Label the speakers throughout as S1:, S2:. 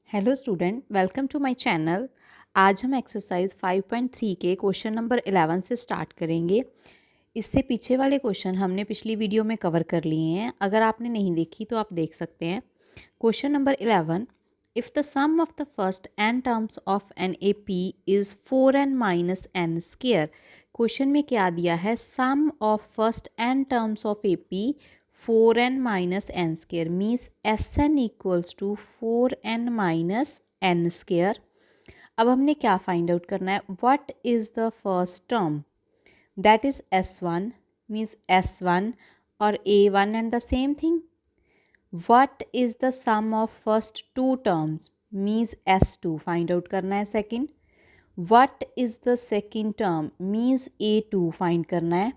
S1: Hello student, welcome to my channel. आज हम exercise 5.3 के क्वेश्चन नंबर 11 से स्टार्ट करेंगे। इससे पीछे वाले क्वेश्चन हमने पिछली वीडियो में कवर कर लिए हैं। अगर आपने नहीं देखी तो आप देख सकते हैं। Question number 11, if the sum of the first n terms of an A P is 4n minus n square. Question में क्या दिया है? Sum of first n terms of A P 4n minus n square means Sn equals to 4n minus n square. अब हमने क्या find out करना है? What is the first term? That is S1 means S1 और A1 and the same thing. What is the sum of first two terms? Means S2 find out करना है second. What is the second term? Means A2 find करना है।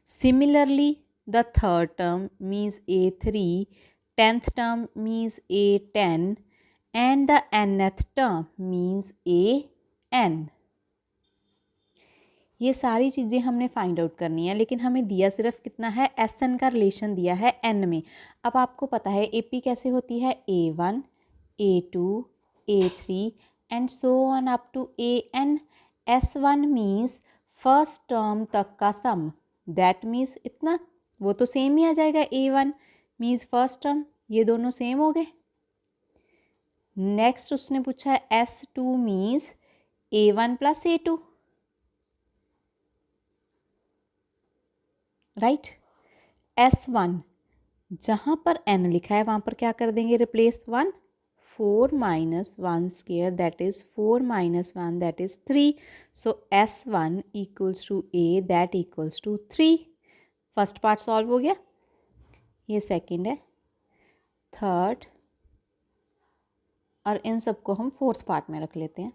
S1: Similarly the third term means A3, 10th term means A10 and the nth term means AN। ये सारी चीज़ें हमने find out करनी है, लेकिन हमें दिया सिर्फ कितना है? Sn का रिलेशन दिया है n में। अब आपको पता है AP कैसे होती है? A1, A2, A3 and so on up to AN। S1 means first term तक का सम, दैट मीन्स इतना, वो तो सेम ही आ जाएगा। A1 मीन्स फर्स्ट टर्म, ये दोनों सेम हो गए। नेक्स्ट उसने पूछा है S2 means A1 plus A2, right. S1 जहाँ पर n लिखा है वहाँ पर क्या कर देंगे? Replace 1, 4 minus 1 square that is 4 minus 1 that is 3। So S1 equals to A that equals to 3। First part solve हो गया, ये सेकंड है, थर्ड, और इन सबको हम फोर्थ पार्ट में रख लेते हैं।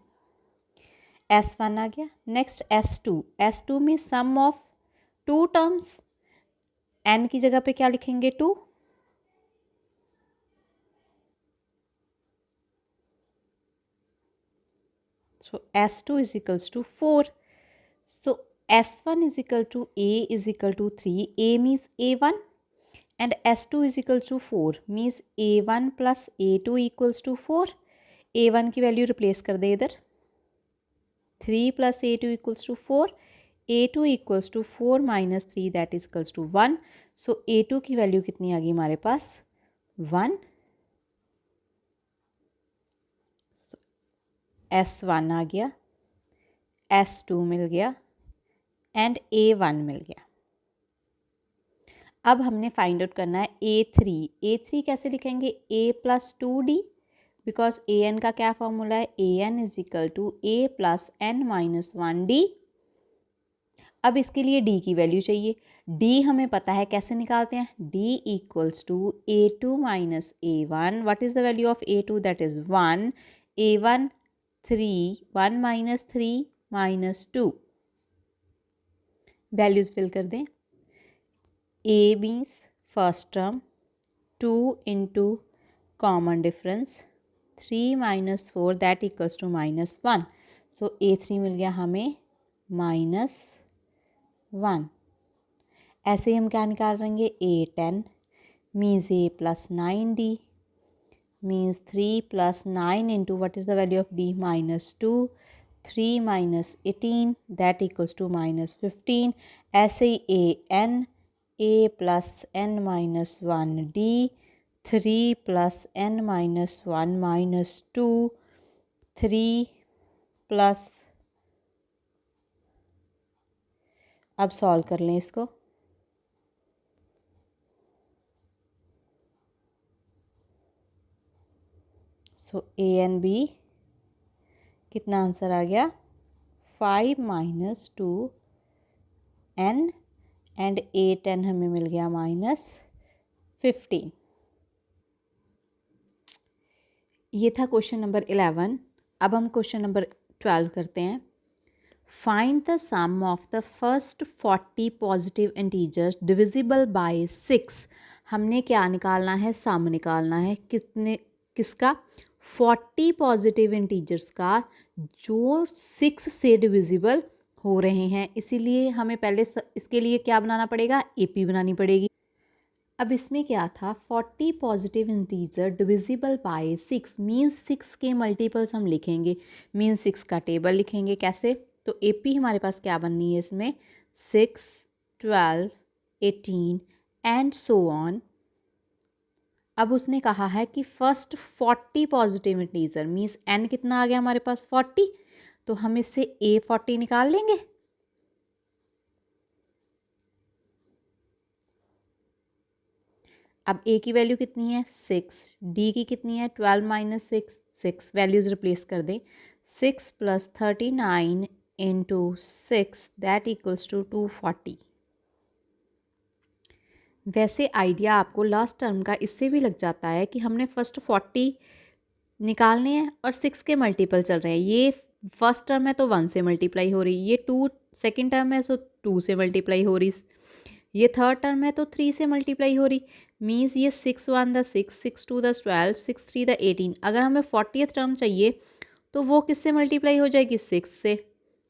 S1: S1 आ गया। नेक्स्ट S2 में sum of two terms, n की जगह पे क्या लिखेंगे? 2। So S2 is equals to 4। So S1 is equal to A is equal to 3। A means A1 and S2 is equal to 4 means A1 plus A2 equals to 4। A1 की value replace कर दे इधर, 3 plus A2 equals to 4। A2 equals to 4 minus 3 that is equals to 1। so A2 की value कितनी आ गई हमारे पास? 1। so S1 आ गया, S2 मिल गया and A1 मिल गया। अब हमने फाइंड आउट करना है A3 कैसे लिखेंगे? A plus 2D, because AN का क्या फॉर्मूला है? AN is equal to A plus N minus 1D। अब इसके लिए D की वैल्यू चाहिए। D हमें पता है, कैसे निकालते हैं? D equals to A2 minus A1। What is the value of A2? That is 1। A1 3, 1 minus 3 minus 2। Values fill कर दें। A means first term, 2 into common difference 3 minus 4 that equals to minus 1। so A3 मिल गया हमें -1। ऐसे ही हम क्या निकाल लेंगे? A10 means A plus 9D means 3 plus 9 into what is the value of D? -2। 3 minus 18 that equals to -15। ऐसे ही AN A plus N minus 1D, 3 plus N minus 1 minus 2, 3 plus, अब solve कर लें इसको। सो AN B कितना answer आ गया? 5 minus 2N and A10 हमें मिल गया -15। ये था क्वेश्चन नंबर 11। अब हम क्वेश्चन नंबर 12 करते हैं। Find the sum of the first 40 positive integers divisible by 6। हमने क्या निकालना है? सम निकालना है। कितने? किसका? 40 पॉजिटिव इंटीजर्स का जो 6 से डिविजिबल हो रहे हैं। इसीलिए हमें पहले इसके लिए क्या बनाना पड़ेगा? AP बनानी पड़ेगी। अब इसमें क्या था, 40 positive integer divisible by 6 means 6 के मल्टीपल्स हम लिखेंगे, मीन्स 6 का टेबल लिखेंगे। कैसे? तो AP हमारे पास क्या बननी है इसमें, 6, 12, 18 एंड सो ऑन। अब उसने कहा है कि first 40 positive integer means n कितना आ गया हमारे पास 40, तो हम इससे A40 निकाल लेंगे। अब A की वैल्यू कितनी है 6, D की कितनी है 12 माइनस 6, 6 वैल्यूज रिप्लेस कर दें, 6 plus 39 into 6 that equals to 240। वैसे आइडिया आपको लास्ट टर्म का इससे भी लग जाता है कि हमने फर्स्ट 40 निकालने हैं और 6 के मल्टीपल चल रहे हैं। ये फर्स्ट टर्म है तो 1 से मल्टीप्लाई हो रही, ये 2 सेकेंड टर्म है तो 2 से मल्टीप्लाई हो रही, ये थर्ड टर्म है तो 3 से मल्टीप्लाई हो रही। मीन्स ये 6 1 द 6, 6 2 द 12, 6 3 द 18। अगर हमें 40th टर्म चाहिए तो वो किससे मल्टीप्लाई हो जाएगी 6 से,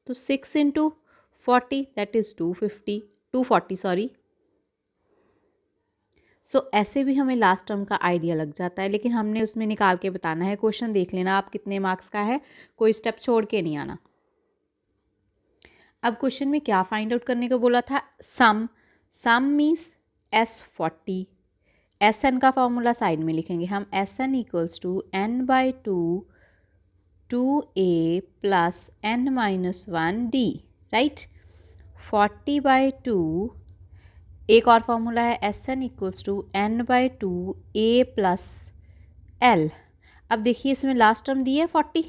S1: तो 6 इंटू 40 दैट इज़ 240 सॉरी। सो ऐसे भी हमें लास्ट टर्म का आइडिया लग जाता है, लेकिन हमने उसमें निकाल के बताना है। क्वेश्चन देख लेना आप कितने मार्क्स का है, कोई स्टेप छोड़ के नहीं आना। अब क्वेश्चन में क्या फाइंड आउट करने को बोला था, सम मीन्स S40, SN का फॉर्मूला साइड में लिखेंगे हम, SN equals to n/2 2a plus n-1d, right. 40/2, एक और फॉर्मूला है SN equals to n/2 a plus l। अब देखिए इसमें लास्ट टर्म दी है 40,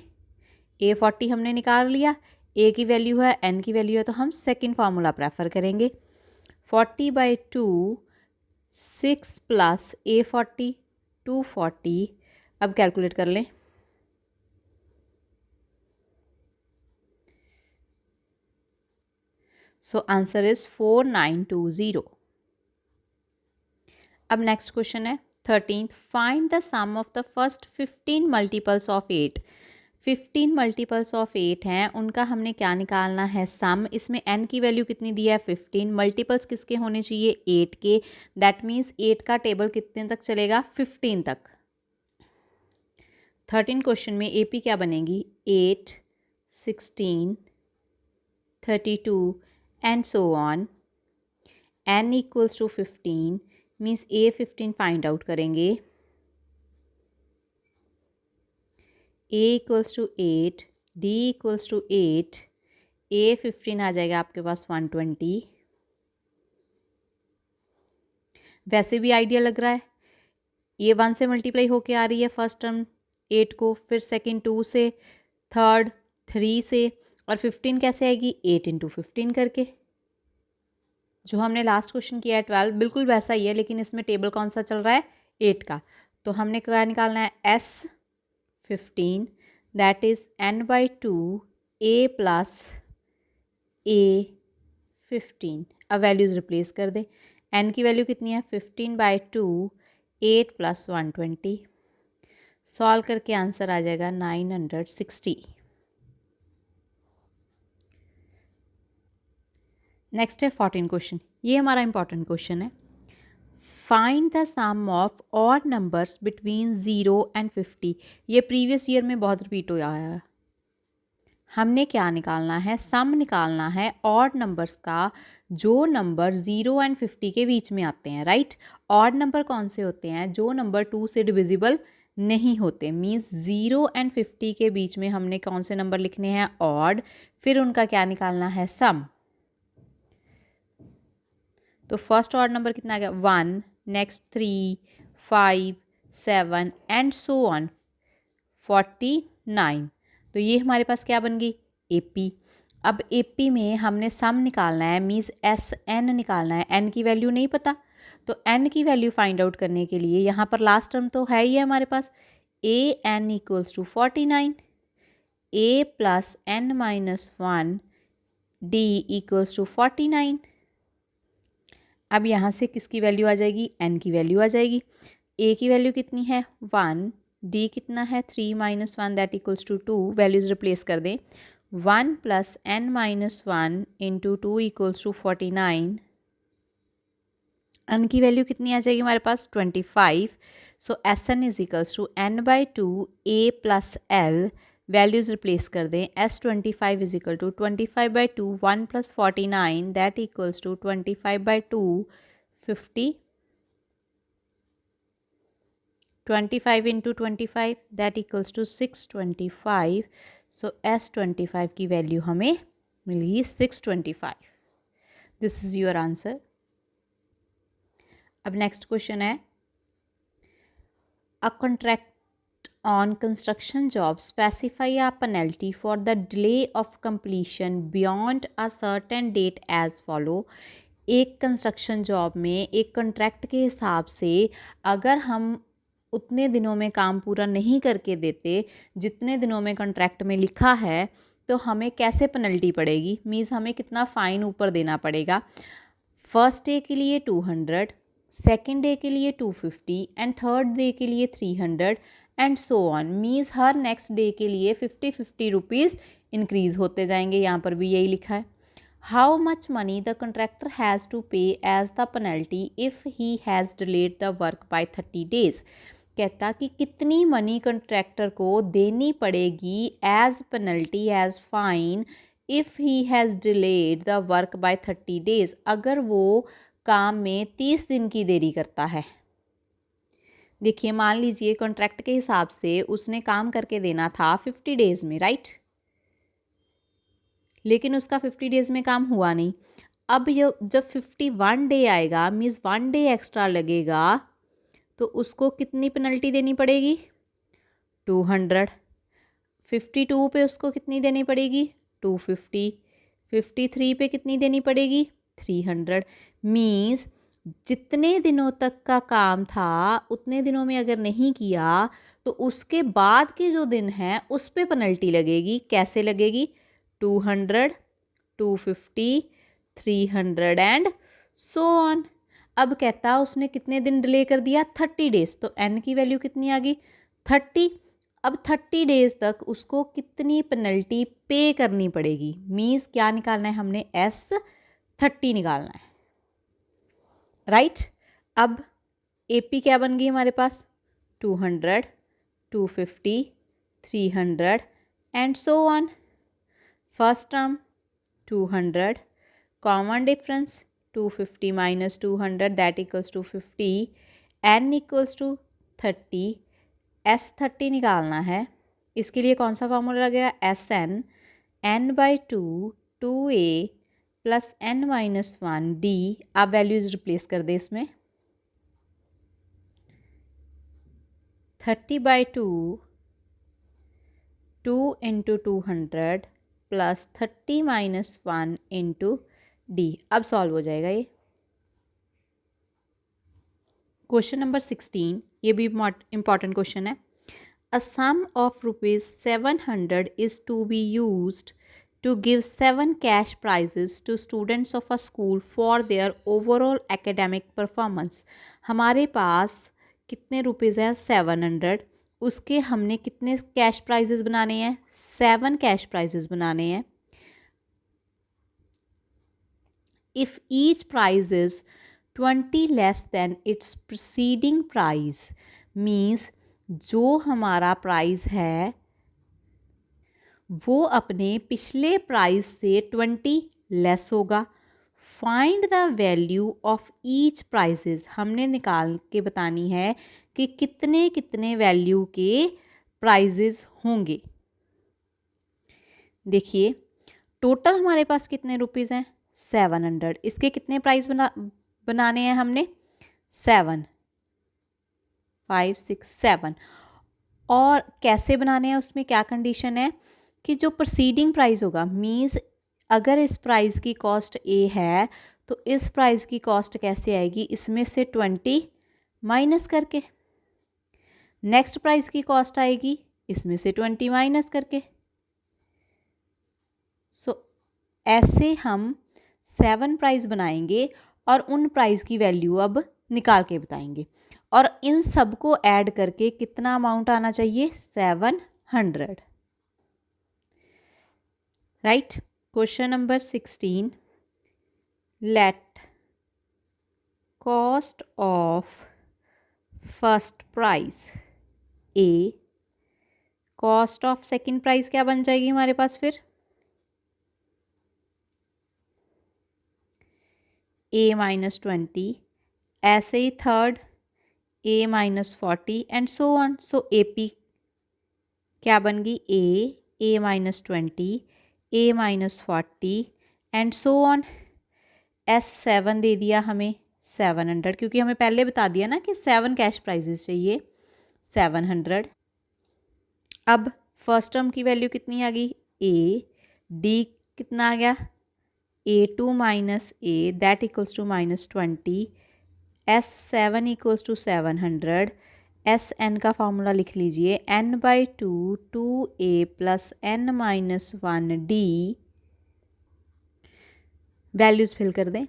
S1: A40 हमने निकाल लिया, A की वैल्यू है, N की वैल्यू है, तो हम सेकंड फार्मूला प्रेफर करेंगे। 40/2 6 प्लस A40 240। अब कैलकुलेट कर लें, सो आंसर इज 4920। अब नेक्स्ट क्वेश्चन है 13th, find the sum of the first 15 multiples of 8। 15 multiples of 8 हैं, उनका हमने क्या निकालना है सम। इसमें n की वैल्यू कितनी दी है 15, मल्टीपल्स किसके होने चाहिए 8 के, दैट मीन्स 8 का टेबल कितने तक चलेगा 15 तक। 13 क्वेश्चन में AP क्या बनेगी 8, 16, 32 and so on. n equals to 15 means A15 find out करेंगे, A equals to 8, D equals to 8, A15 आ जाएगा आपके पास 120। वैसे भी आइडिया लग रहा है, ये 1 से मल्टीप्लाई होके आ रही है फर्स्ट टर्म 8 को, फिर सेकंड 2 से, थर्ड 3 से, और 15 कैसे आएगी 8 इंटू 15 करके। जो हमने लास्ट क्वेश्चन किया है 12 बिल्कुल वैसा ही है, लेकिन इसमें टेबल कौन सा चल रहा है 8 का। तो हमने क्या निकालना है S15 that is n/2 A plus A15। अब वैल्यूज़ रिप्लेस कर दें, n की वैल्यू कितनी है 15/2 8 प्लस 120। सॉल्व करके आंसर आ जाएगा 960। नेक्स्ट है 14 क्वेश्चन, ये हमारा इंपॉर्टेंट क्वेश्चन है। Find the sum of odd numbers between 0 and 50। ये प्रीवियस ईयर में बहुत रिपीट हो आया है। हमने क्या निकालना है सम निकालना है ऑड नंबर्स का, जो नंबर 0 एंड 50 के बीच में आते हैं, राइट। ऑड नंबर कौन से होते हैं, जो नंबर 2 से डिविजिबल नहीं होते, मीन्स 0 एंड 50 के बीच में हमने कौन से नंबर लिखने हैं ऑड, फिर उनका क्या निकालना है सम। तो फर्स्ट ऑड नंबर कितना आ गया 1, नेक्स्ट 3, 5, 7 एंड सो ऑन 49। तो ये हमारे पास क्या बन गई AP। अब AP में हमने सम निकालना है, मीन्स SN निकालना है, N की वैल्यू नहीं पता, तो N की वैल्यू फाइंड आउट करने के लिए यहाँ पर लास्ट टर्म तो है ही है हमारे पास, AN equals to 49, A plus n-1 D equals to 49। अब यहाँ से किसकी वैल्यू आ जाएगी n की वैल्यू आ जाएगी। A की वैल्यू कितनी है 1, D कितना है 3 - 1 that equals to 2। Values replace कर दें, 1 plus n-1 into 2 equals to 49 n की वैल्यू कितनी आ जाएगी हमारे पास 25. So S n is equals to n by two a plus l. Values replace कर दें. S25 is equal to 25/2 1 + 49 that equals to 25/2 50. 25 into 25 that equals to 625. सो S25 की वैल्यू हमें मिली 625. This is your answer. अब नेक्स्ट क्वेश्चन है, a contract on construction job specify a penalty for the delay of completion beyond a certain date as follow. एक construction job में एक contract के हिसाब से अगर हम उतने दिनों में काम पूरा नहीं करके देते जितने दिनों में कॉन्ट्रैक्ट में लिखा है, तो हमें कैसे पेनल्टी पड़ेगी, मीन्स हमें कितना फ़ाइन ऊपर देना पड़ेगा. फर्स्ट डे के लिए 200, सेकेंड डे के लिए 250 एंड थर्ड डे के लिए 300 and so on. Means her next day के लिए 50 रुपीज़ इंक्रीज़ होते जाएंगे. यहाँ पर भी यही लिखा है. How much money the contractor has to pay as the penalty if he has delayed the work by 30 days. कहता कि कितनी मनी कंट्रैक्टर को देनी पड़ेगी as penalty as fine if he has delayed the work by 30 days, अगर वो काम में 30 दिन की देरी करता है. देखिए, मान लीजिए कॉन्ट्रैक्ट के हिसाब से उसने काम करके देना था 50 डेज़ में, राइट, लेकिन उसका 50 डेज़ में काम हुआ नहीं. अब ये जब 51 डे आएगा, मीन्स 1 डे एक्स्ट्रा लगेगा, तो उसको कितनी पेनल्टी देनी पड़ेगी 200. 52 पे उसको कितनी देनी पड़ेगी 250. 53 पे कितनी देनी पड़ेगी 300. मीन्स जितने दिनों तक का काम था उतने दिनों में अगर नहीं किया तो उसके बाद के जो दिन हैं उस पे पेनल्टी लगेगी. कैसे लगेगी 200, 250, 300 एंड सो ऑन. अब कहता उसने कितने दिन डिले कर दिया 30 डेज़, तो एन की वैल्यू कितनी आ गई 30. अब 30 डेज़ तक उसको कितनी पेनल्टी पे करनी पड़ेगी, मीन्स क्या निकालना है हमने S30 निकालना है, राइट. अब AP क्या बन गई हमारे पास 200, 250, 300 and so on. First term 200, common difference 250 minus 200 that equals to 50. N equals to 30. S30 निकालना है. इसके लिए कौन सा फार्मूला लगेगा SN N/2 2A plus N-1D. आप वैल्यूज रिप्लेस कर दे इसमें. 30/2 2 into 200 plus 30 minus 1 into D. अब सॉल्व हो जाएगा ये. क्वेश्चन नंबर 16, ये भी इम्पॉर्टेंट क्वेश्चन है. A sum of rupees 700 is to be used to give 7 cash prizes to students of a school for their overall academic performance. हमारे पास कितने rupees हैं 700. उसके हमने कितने कैश प्राइजेस बनाने हैं 7 कैश प्राइजेस बनाने हैं. If each prize is 20 less than its preceding prize, means जो हमारा प्राइस है वो अपने पिछले प्राइस से 20 लेस होगा. Find the value of each prizes. हमने निकाल के बतानी है कि कितने कितने वैल्यू के प्राइजेस होंगे. देखिए, टोटल हमारे पास कितने रुपीज़ हैं 700. इसके कितने प्राइस बनाने हैं हमने 7, 5, 6, 7. और कैसे बनाने हैं उसमें क्या कंडीशन है कि जो प्रोसीडिंग प्राइस होगा, मीन्स अगर इस प्राइस की कॉस्ट A है तो इस प्राइस की कॉस्ट कैसे आएगी, इसमें से 20 माइनस करके. नेक्स्ट प्राइस की कॉस्ट आएगी इसमें से 20 माइनस करके. सो ऐसे हम 7 प्राइस बनाएंगे और उन प्राइस की वैल्यू अब निकाल के बताएंगे. और इन सब को ऐड करके कितना अमाउंट आना चाहिए 700, right. Question number 16, let cost of first prize A, cost of second prize क्या बन जाएगी हमारे पास फिर ए -20, ऐसे ही third A -40 and so on. So A P क्या बन गई ए -20, ए -40 एंड सो ऑन। S7 दे दिया हमें 700, क्योंकि हमें पहले बता दिया ना कि 7 कैश प्राइजेस चाहिए 700। अब फर्स्ट टर्म की वैल्यू कितनी आ गई ए, डी कितना आ गया A2 minus a that equals to -20, S7 equals to 700, SN का फॉर्मूला लिख लीजिए n/2 2a plus n-1d, values fill कर दें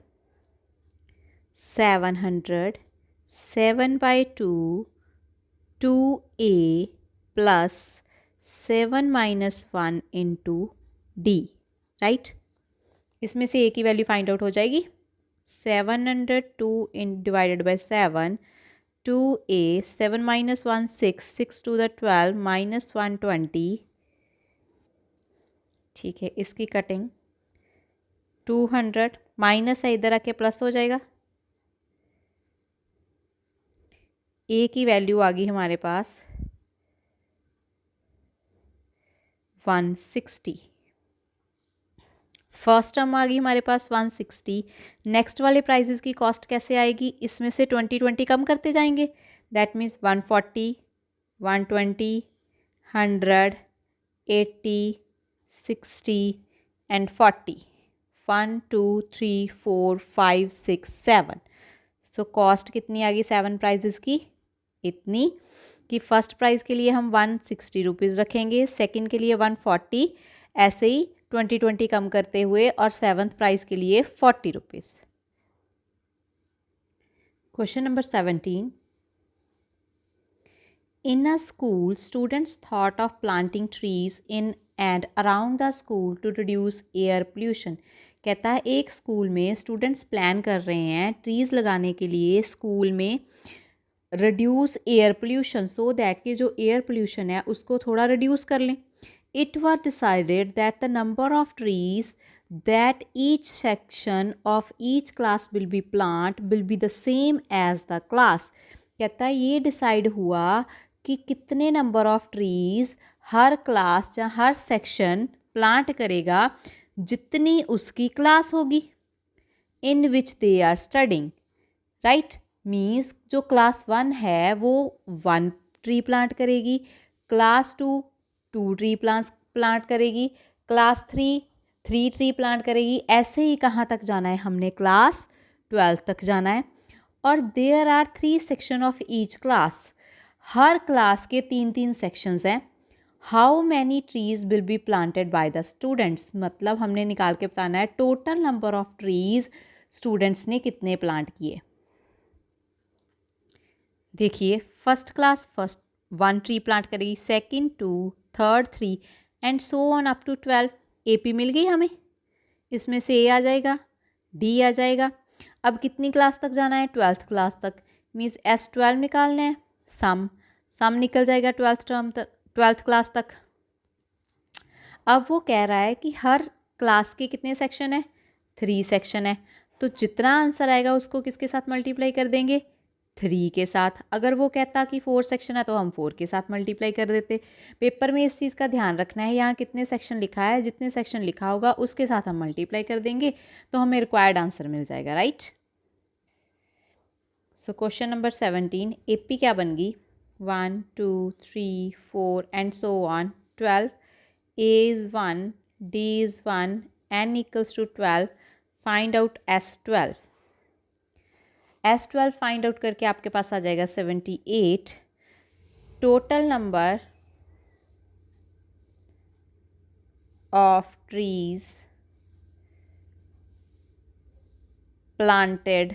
S1: 700 7/2 2a plus 7-1 into D, right. इसमें से ए की वैल्यू फाइंड आउट हो जाएगी 702 divided by 7 2a 7-1 6 6 to the 12 -120, ठीक है। इसकी कटिंग 200 माइनस है इधर आके प्लस हो जाएगा। ए की वैल्यू आ गई हमारे पास 160, फर्स्ट टर्म आ गई हमारे पास 160। नेक्स्ट वाले प्राइजेस की कॉस्ट कैसे आएगी, इसमें से 20 कम करते जाएंगे, that means 140 120 100 80 60 and 40, 1 2 3 4 5 6 7। So cost कितनी आ गई 7 प्राइजेस की, इतनी कि फर्स्ट प्राइज़ के लिए हम 160 रुपीज़ रखेंगे, सेकंड के लिए 140, ऐसे ही 20 कम करते हुए, और सेवन्थ प्राइज़ के लिए 40 rupees. Question number 17, in a school students thought of planting trees in and around the school to reduce air pollution. कहता है एक स्कूल में स्टूडेंट्स प्लान कर रहे हैं ट्रीज़ लगाने के लिए स्कूल में reduce air pollution, so that कि जो एयर पोल्यूशन है उसको थोड़ा रिड्यूस कर लें। It was decided that the number of trees that each section of each class will be plant will be the same as the class. कहता है ये डिसाइड हुआ कि कितने नंबर ऑफ ट्रीज हर क्लास या हर सेक्शन प्लांट करेगा जितनी उसकी क्लास होगी in which they are studying, right. Means जो क्लास 1 है वो 1 ट्री प्लांट करेगी, क्लास 2 2 ट्री प्लांट करेगी, क्लास 3 3 ट्री प्लांट करेगी। ऐसे ही कहाँ तक जाना है, हमने क्लास 12 तक जाना है। और there are 3 section of each class, हर क्लास के 3-3 सेक्शंस हैं। How many trees will be planted by the students, मतलब हमने निकाल के बताना है total number of trees students ने कितने प्लांट किए। देखिए first class first 1 tree plant करेगी, second 2, third 3 and so on up to 12। AP मिल गई हमें, इसमें से A आ जाएगा, D आ जाएगा। अब कितनी क्लास तक जाना है, 12th क्लास तक, मीन्स S12 निकालना है, सम निकल जाएगा 12th क्लास तक। अब वो कह रहा है कि हर क्लास के कितने सेक्शन है, 3 सेक्शन है, तो जितना आंसर आएगा उसको किसके साथ मल्टीप्लाई कर देंगे, 3 के साथ। अगर वो कहता कि 4 सेक्शन है तो हम 4 के साथ मल्टीप्लाई कर देते। पेपर में इस चीज़ का ध्यान रखना है, यहाँ कितने सेक्शन लिखा है, जितने सेक्शन लिखा होगा उसके साथ हम मल्टीप्लाई कर देंगे तो हमें रिक्वायर्ड आंसर मिल जाएगा, right. So question number 17, AP क्या बन गई 1 2 3 4 and so on 12, A is 1, D is 1, N equals to 12, find out S12। S12 find out करके आपके पास आ जाएगा 78। Total number of trees planted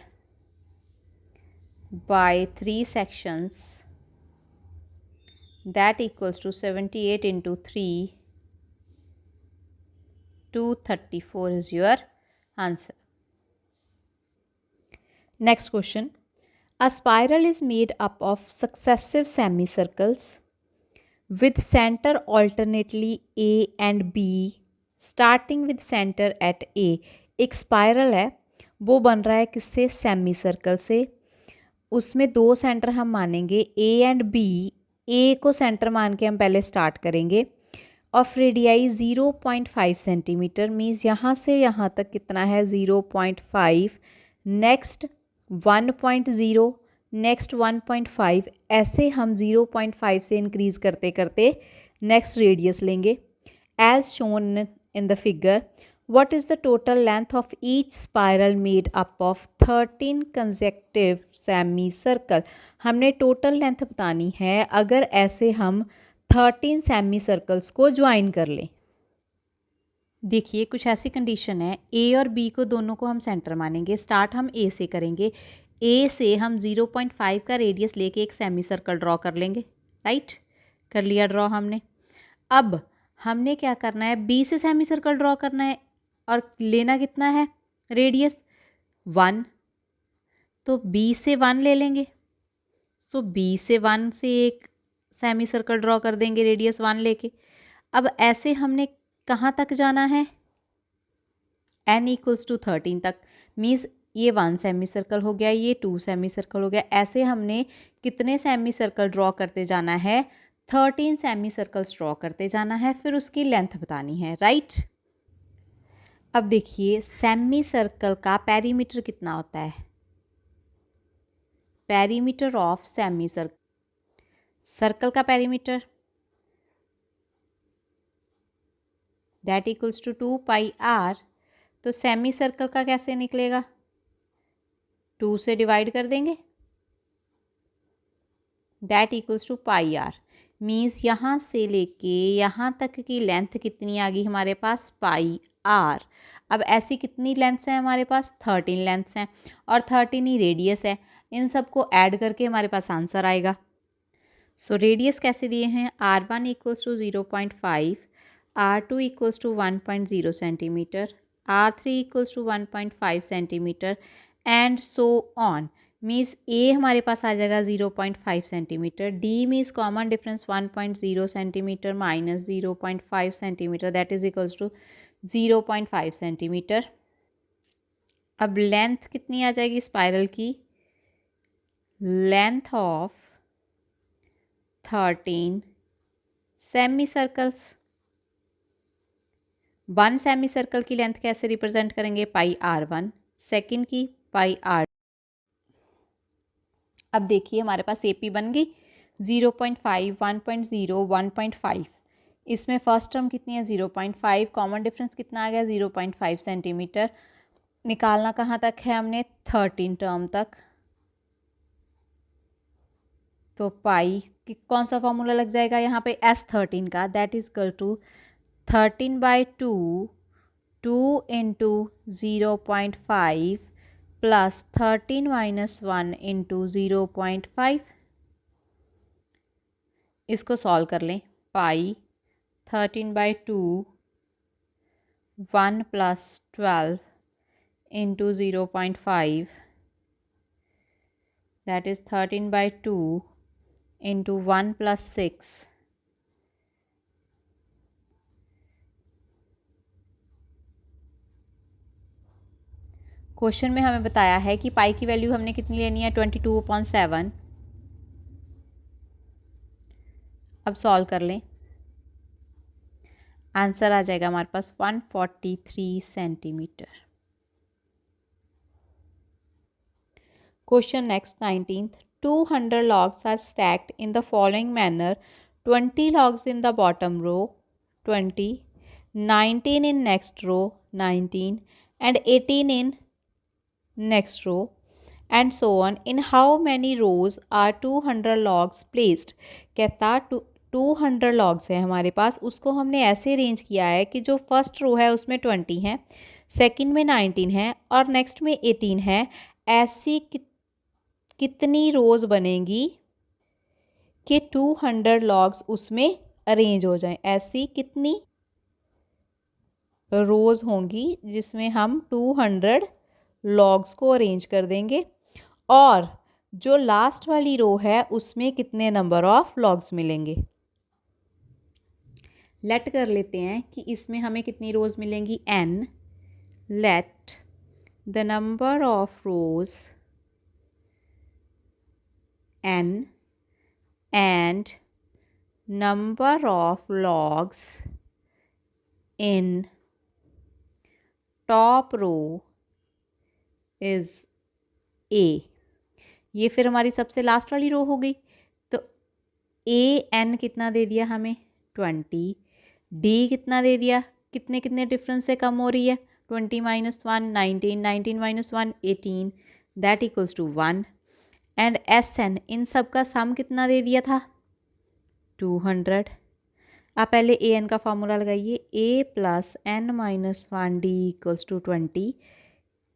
S1: by 3 sections, that equals to 78 into 3, 234 is your answer. Next question, A spiral is made up of successive semicircles with center alternately A and B, starting with center at A। एक spiral है, वो बन रहा है किससे? Semi circle से। उसमें दो सेंटर हम मानेंगे A एंड B। A को सेंटर मान के हम पहले स्टार्ट करेंगे। ऑफ रेडियाई 0.5 सेंटीमीटर, मीन्स यहाँ से यहाँ तक कितना है? 0.5। नेक्स्ट 1.0, नेक्स्ट 1.5, ऐसे हम 0.5 से इंक्रीज करते करते नेक्स्ट रेडियस लेंगे। As shown in the figure, what is the total length of each spiral made up of 13 consecutive semicircle? हमने टोटल लेंथ बतानी है अगर ऐसे हम 13 सेमी सर्कल्स को ज्वाइन कर लें। देखिए कुछ ऐसी कंडीशन है, ए और बी को दोनों को हम सेंटर मानेंगे। स्टार्ट हम ए से करेंगे। ए से हम 0.5 का रेडियस लेके एक सेमी सर्कल ड्रॉ कर लेंगे। राइट, कर लिया ड्रॉ हमने। अब हमने क्या करना है? बी से सेमी सर्कल ड्रॉ करना है और लेना कितना है रेडियस? 1। तो बी से 1 ले लेंगे। तो बी से 1 से एक सेमी सर्कल ड्रॉ कर देंगे रेडियस 1 लेके। अब ऐसे हमने कहाँ तक जाना है? n इक्वल्स टू 13 तक। मीन्स ये 1 सेमी सर्कल हो गया, ये 2 सेमी सर्कल हो गया। ऐसे हमने कितने सेमी सर्कल ड्रॉ करते जाना है? 13 सेमी सर्कल्स ड्रॉ करते जाना है, फिर उसकी लेंथ बतानी है। राइट, अब देखिए सेमी सर्कल का पेरीमीटर कितना होता है? पेरीमीटर ऑफ सेमी सर्कल का perimeter that equals to 2 pi r. तो सेमी सर्कल का कैसे निकलेगा? 2 से डिवाइड कर देंगे, that equals to pi r. Means यहाँ से लेके यहाँ तक की लेंथ कितनी आ गई हमारे पास? पाई आर। अब ऐसी कितनी लेंथ्स हैं हमारे पास? 13 लेंथ्स हैं और 13 ही रेडियस है। इन सबको ऐड करके हमारे पास आंसर आएगा। सो रेडियस कैसे दिए हैं? R1 equals to 0.5, R2 equals to 1.0 centimetre, R3 equals to 1.5 centimetre and so on. Means a हमारे पास आ जाएगा 0.5 centimetre. D means common difference 1.0 centimetre minus 0.5 centimetre, that is equals to 0.5 centimetre. अब length कितनी आ जाएगी स्पाइरल की? Length of 13 semi circles. 1 semi circle की लेंथ कैसे रिप्रेजेंट करेंगे? Pi R1। सेकेंड की पाई R। अब देखिए हमारे पास AP बन गई 0.5, 1.0, 1.5। इसमें फर्स्ट टर्म कितनी है? 0.5। कॉमन डिफरेंस कितना आ गया? 0.5 सेंटीमीटर। निकालना कहाँ तक है हमने? 13 टर्म तक। तो पाई कौन सा फॉर्मूला लग जाएगा यहाँ पे? S13 का, that is equal to 13/2, 2 into 0.5 plus 13 minus 1 into 0.5। इसको सॉल्व कर लें। Pi 13/2, 1 plus 12 into 0.5, that is 13/2 into 1 plus 6। Question में हमें बताया है कि पाई की वैल्यू हमने कितनी लेनी है? 22/7। अब सॉल्व कर लें, आंसर आ जाएगा हमारे पास 143 centimetre. Question next 19th, 200 logs are stacked in the following manner: 20 logs in the bottom row, 20, 19 in next row, 19, and 18 in next row, and so on. In how many rows are 200 logs placed? कहता 200 logs है हमारे पास, उसको हमने ऐसे arrange किया है कि जो फर्स्ट रो है उसमें 20 है, सेकंड में 19 है और नेक्स्ट में 18 है। ऐसी कितनी रोज़ बनेंगी कि 200 लॉग्स उसमें अरेंज हो जाएं? ऐसी कितनी रोज़ होंगी जिसमें हम 200 लॉग्स को अरेंज कर देंगे और जो लास्ट वाली रो है उसमें कितने नंबर ऑफ लॉग्स मिलेंगे। लेट कर लेते हैं कि इसमें हमें कितनी रोज मिलेंगी, n। Let the number of rose n and number of logs in top row is a। ये फिर हमारी सबसे लास्ट वाली रो हो गई। तो ए एन कितना दे दिया हमें, 20। डी कितना दे दिया, कितने कितने डिफरेंस से कम हो रही है, 20 minus 1 19, 19 minus 1 18, that equals to 1। And s n, इन सब का सम कितना दे दिया था, 200। आप पहले ए एन का फार्मूला लगाइए, a plus n minus 1 d equals to 20।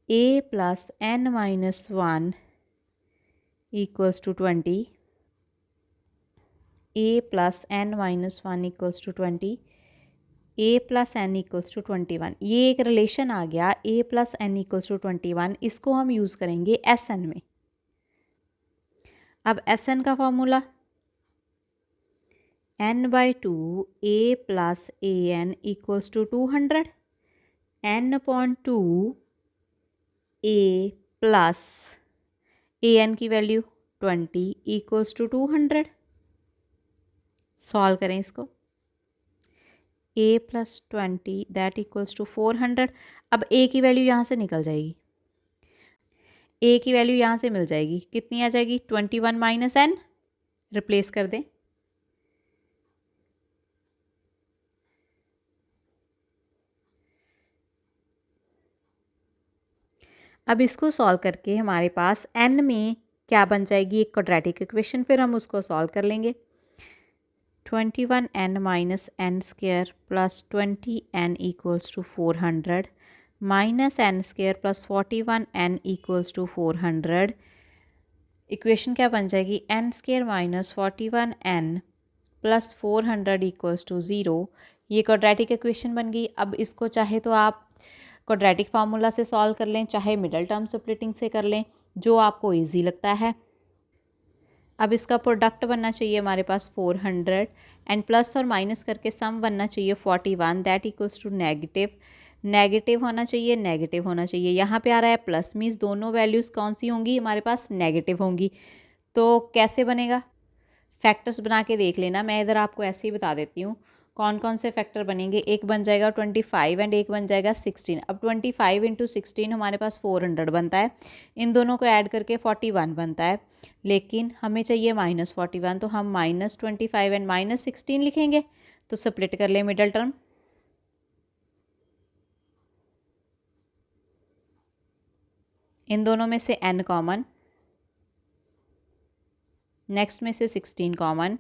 S1: A plus n minus 1 equals to 20। A plus n minus 1 equals to 20। A plus n equals to 21। ये एक रिलेशन आ गया, a plus n equals to 21। इसको हम use करेंगे s n में। अब s n का formula, n by 2 a plus a n equals to 200। n upon 2 a plus a n की वैल्यू 20 इक्वल्स टू 200। सॉल्व करें इसको, a plus 20 that equals to 400। अब a की वैल्यू यहाँ से निकल जाएगी, a की वैल्यू यहाँ से मिल जाएगी, कितनी आ जाएगी, 21 माइनस n, रिप्लेस कर दें। अब इसको सॉल्व करके हमारे पास n में क्या बन जाएगी, एक क्वाड्रेटिक इक्वेशन, फिर हम उसको सॉल्व कर लेंगे। 21n minus n square plus 20n equals to 400 minus n square plus 41n equals to 400। Equation क्या बन जाएगी, n square minus 41n plus 400 equals to 0। ये क्वाड्रेटिक इक्वेशन बन गई। अब इसको चाहे तो आप क्वाड्रेटिक फार्मूला से सॉल्व कर लें, चाहे मिडल टर्म स्प्लिटिंग से कर लें, जो आपको इजी लगता है। अब इसका प्रोडक्ट बनना चाहिए हमारे पास 400 एंड प्लस और माइनस करके सम बनना चाहिए 41, that equals to negative. Negative होना चाहिए, नेगेटिव होना चाहिए। यहाँ पे आ रहा है प्लस, मीन्स दोनों वैल्यूज़ कौन सी होंगी, हमारे पास नेगेटिव होंगी। तो कैसे बनेगा, फैक्टर्स बना के देख लेना। मैं इधर आपको ऐसे ही बता देती हूँ कौन कौन से फैक्टर बनेंगे। एक बन जाएगा 25 एंड एक बन जाएगा 16। अब 25 इंटू 16 हमारे पास 400 बनता है, इन दोनों को ऐड करके 41 बनता है, लेकिन हमें चाहिए -41, तो हम -25 एंड -16 लिखेंगे। तो स्प्लिट कर ले मिडल टर्म, इन दोनों में से n कॉमन, नेक्स्ट में से 16 कॉमन।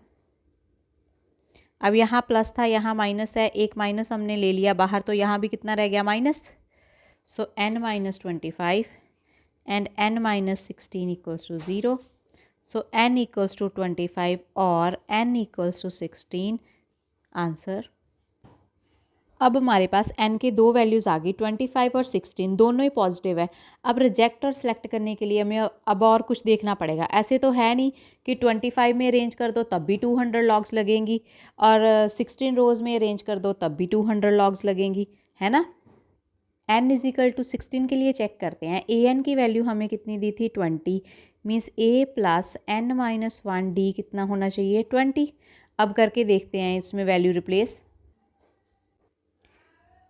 S1: अब यहाँ प्लस था, यहाँ माइनस है, एक माइनस हमने ले लिया बाहर, तो यहाँ भी कितना रह गया, minus. So n minus 25 and n minus 16 equals to 0। So n equals to 25 और n इक्वल्स टू 16 आंसर। अब हमारे पास n के दो वैल्यूज़ आ गई, 25 और 16, दोनों ही पॉजिटिव है। अब रिजेक्ट और सेलेक्ट करने के लिए हमें अब और कुछ देखना पड़ेगा। ऐसे तो है नहीं कि 25 में अरेंज कर दो तब भी 200 लॉग्स लगेंगी और 16 रोज़ में अरेंज कर दो तब भी 200 लॉग्स लगेंगी, है ना। n इजिकल टू 16 के लिए चेक करते हैं। ए एन की वैल्यू हमें कितनी दी थी, 20, means a plus n minus 1 d कितना होना चाहिए, 20। अब करके देखते हैं इसमें value replace.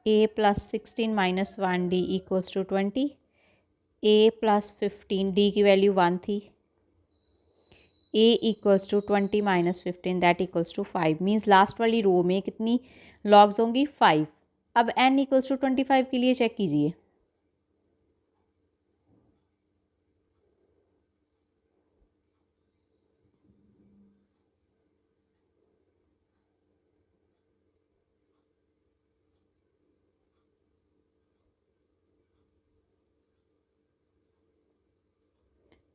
S1: a plus 16 minus 1 d equals to 20। a plus 15, d की वैल्यू 1 थी। a इक्वल्स टू 20 माइनस 15 that equals to 5, means last वाली रो में कितनी लॉग्स होंगी, 5। अब n इक्वल्स टू 25 के लिए चेक कीजिए।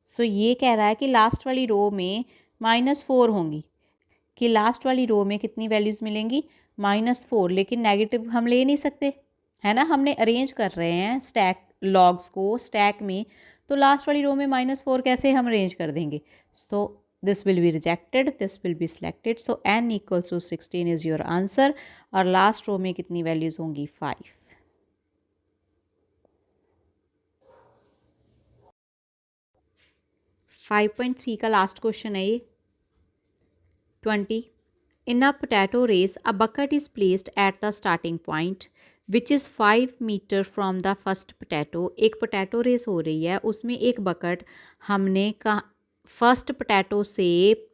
S1: सो ये कह रहा है कि लास्ट वाली रो में -4 होंगी, कि लास्ट वाली रो में कितनी वैल्यूज़ मिलेंगी, -4। लेकिन नेगेटिव हम ले नहीं सकते, है ना, हमने अरेंज कर रहे हैं स्टैक लॉग्स को स्टैक में, तो लास्ट वाली रो में -4 कैसे हम अरेंज कर देंगे? तो this will be rejected, this will be selected, so n equals to 16 is your answer. और लास्ट रो में कितनी वैल्यूज़ होंगी? 5। 5.3 का लास्ट क्वेश्चन है ये। 20. In a potato race, a bucket is placed at the starting point, which is 5 meter from the first potato. एक potato race हो रही है, उसमें एक बकेट हमने फर्स्ट पोटैटो से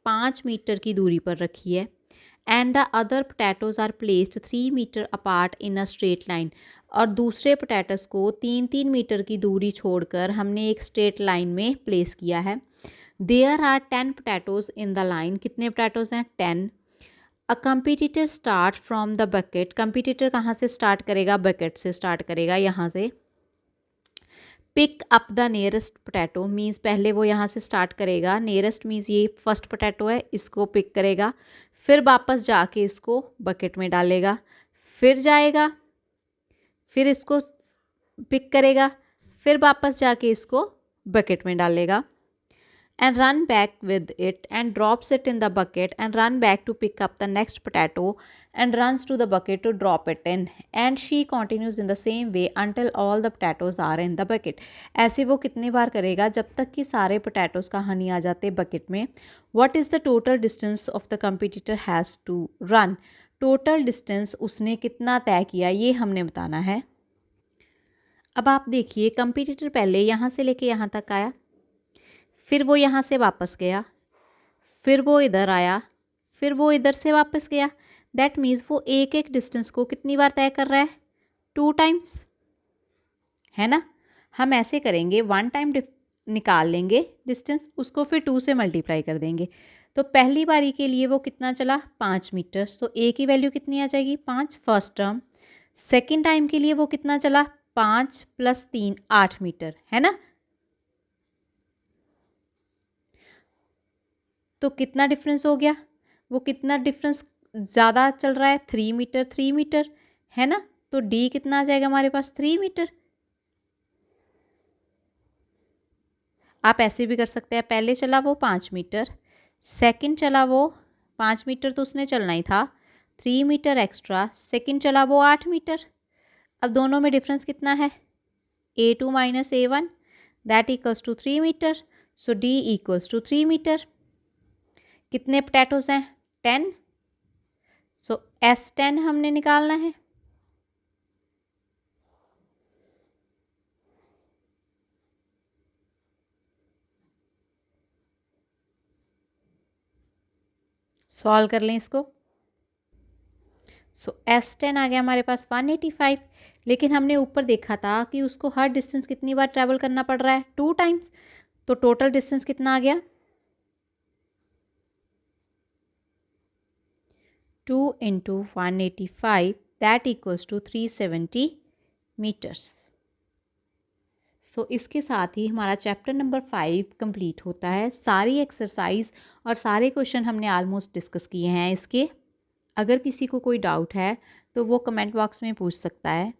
S1: 5 मीटर की दूरी पर रखी है। And the other potatoes are placed 3 metre apart in a straight line. और दूसरे पोटैटोस को 3-3 मीटर की दूरी छोड़कर हमने एक स्ट्रेट लाइन में प्लेस किया है। There are 10 potatoes in the line. कितने पोटैटोज हैं? 10। A competitor start from the bucket. Competitor कहाँ से स्टार्ट करेगा? बकेट से स्टार्ट करेगा, यहाँ से। Pick up the nearest potato means पहले वो यहाँ से स्टार्ट करेगा। नियरेस्ट मीन्स ये फर्स्ट पोटैटो है, इसको पिक करेगा, फिर वापस जाके इसको बकेट में डालेगा, फिर जाएगा, फिर इसको पिक करेगा, फिर वापस जाके इसको बकेट में डालेगा। And run back with it and drops it in the bucket and run back to pick up the next potato and runs to the bucket to drop it in, and she continues in the same way until all the potatoes are in the bucket. ऐसे वो कितने बार करेगा? जब तक कि सारे potatoes कहाँ नहीं आ जाते बकेट में। What is the total distance of the competitor has to run? Total distance उसने कितना तय किया, ये हमने बताना है। अब आप देखिए, कंपटीटर पहले यहाँ से लेके यहाँ तक आया, फिर वो यहाँ से वापस गया, फिर वो इधर आया, फिर वो इधर से वापस गया। दैट मीन्स वो एक एक डिस्टेंस को कितनी बार तय कर रहा है? 2 टाइम्स, है ना। हम ऐसे करेंगे, 1 टाइम निकाल लेंगे डिस्टेंस, उसको फिर 2 से मल्टीप्लाई कर देंगे। तो पहली बारी के लिए वो कितना चला? 5 मीटर। सो ए की वैल्यू कितनी आ जाएगी? 5 फर्स्ट टर्म। सेकेंड टाइम के लिए वो कितना चला? 5 + 3 8 मीटर, है ना। तो कितना डिफरेंस हो गया? वो कितना डिफरेंस ज़्यादा चल रहा है? 3 मीटर 3 मीटर, है ना। तो डी कितना आ जाएगा हमारे पास? 3 मीटर। आप ऐसे भी कर सकते हैं, पहले चला वो 5 मीटर, सेकंड चला वो 5 मीटर तो उसने चलना ही था, 3 मीटर एक्स्ट्रा, सेकंड चला वो 8 मीटर। अब दोनों में डिफरेंस कितना है? A2 - A1 that equals to 3 metre. So d equals to 3 metre. कितने पोटैटोज हैं? 10। सो S10 हमने निकालना है। सॉल्व कर लें इसको। सो S10 आ गया हमारे पास 185। लेकिन हमने ऊपर देखा था कि उसको हर डिस्टेंस कितनी बार ट्रैवल करना पड़ रहा है? 2 टाइम्स। तो टोटल डिस्टेंस कितना आ गया? 2 × 185 दैट इक्वल्स टू 370 मीटर्स। सो इसके साथ ही हमारा चैप्टर नंबर 5 कंप्लीट होता है। सारी एक्सरसाइज और सारे क्वेश्चन हमने ऑलमोस्ट डिस्कस किए हैं इसके। अगर किसी को कोई डाउट है तो वो कमेंट बॉक्स में पूछ सकता है।